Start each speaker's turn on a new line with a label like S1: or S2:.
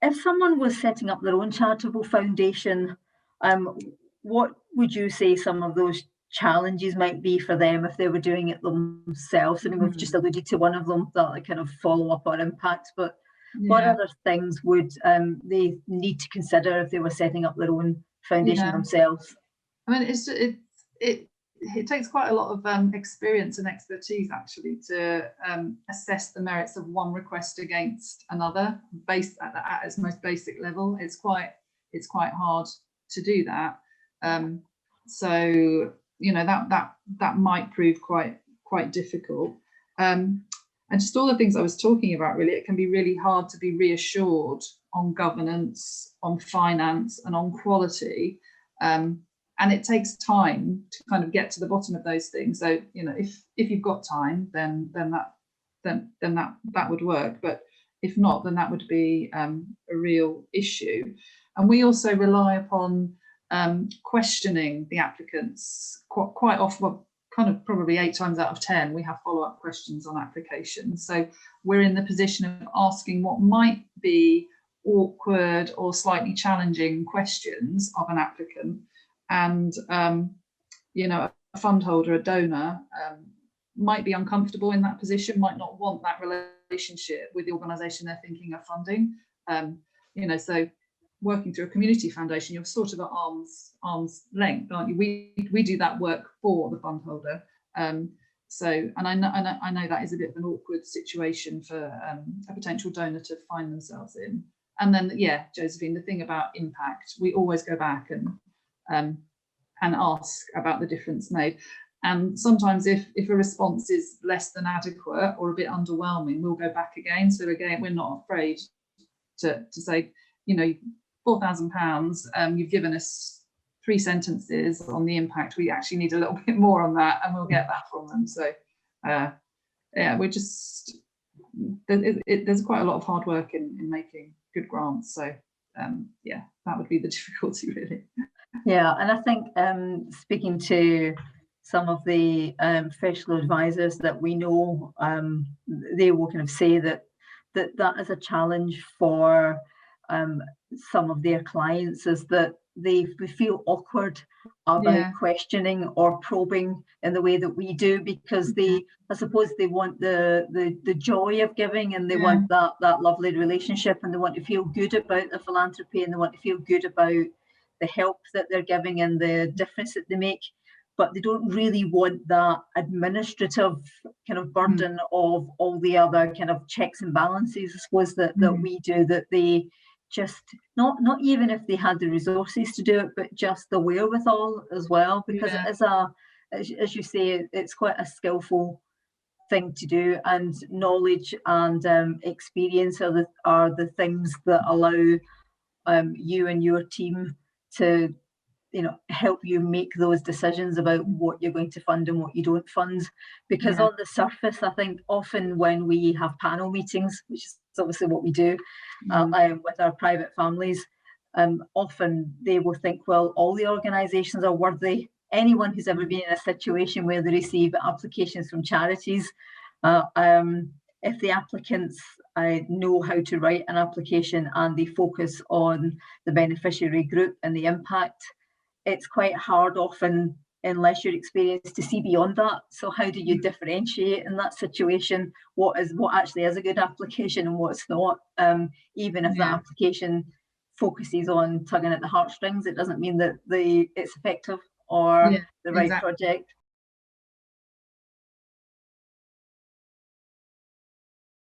S1: if someone was setting up their own charitable foundation, what would you say some of those challenges might be for them if they were doing it themselves? I mean, we've just alluded to one of them, that kind of follow-up or impact, but what other things would they need to consider if they were setting up their own foundation themselves?
S2: I mean, it takes quite a lot of experience and expertise actually to assess the merits of one request against another, based at its most basic level. It's quite hard to do that. So that might prove quite difficult. And just all the things I was talking about, really, it can be really hard to be reassured on governance, on finance, and on quality. And it takes time to kind of get to the bottom of those things. So, if you've got time, then that would work. But if not, then that would be a real issue. And we also rely upon questioning the applicants quite often. Well, kind of probably 8 times out of 10, we have follow-up questions on applications. So we're in the position of asking what might be awkward or slightly challenging questions of an applicant. And a fund holder, a donor, might be uncomfortable in that position, might not want that relationship with the organisation they're thinking of funding. So working through a community foundation, you're sort of at arm's length, aren't you? We do that work for the fund holder. And I know that is a bit of an awkward situation for a potential donor to find themselves in. And then, Josephine, the thing about impact, we always go back and ask about the difference made. And sometimes if a response is less than adequate or a bit underwhelming, we'll go back again. So again, we're not afraid to say, £4,000, you've given us 3 sentences on the impact. We actually need a little bit more on that, and we'll get that from them. So we're just, there's quite a lot of hard work in making good grants. So that would be the difficulty, really.
S1: Yeah, and I think speaking to some of the professional advisors that we know, they will kind of say that is a challenge for some of their clients, is that they feel awkward about questioning or probing in the way that we do, because I suppose they want the joy of giving, and they want that lovely relationship, and they want to feel good about the philanthropy, and they want to feel good about the help that they're giving and the difference that they make, but they don't really want that administrative kind of burden of all the other kind of checks and balances, I suppose, that we do, that they just, not even if they had the resources to do it, but just the wherewithal as well, because it is as you say, it's quite a skillful thing to do, and knowledge and experience are the things that allow you and your team to help you make those decisions about what you're going to fund and what you don't fund. Because on the surface, I think often when we have panel meetings, which is obviously what we do with our private families, often they will think, well, all the organisations are worthy. Anyone who's ever been in a situation where they receive applications from charities, if the applicants know how to write an application and they focus on the beneficiary group and the impact, it's quite hard often, unless you're experienced, to see beyond that. So how do you differentiate in that situation what actually is a good application and what's not? Even if that application focuses on tugging at the heartstrings, it doesn't mean that it's effective or the right project.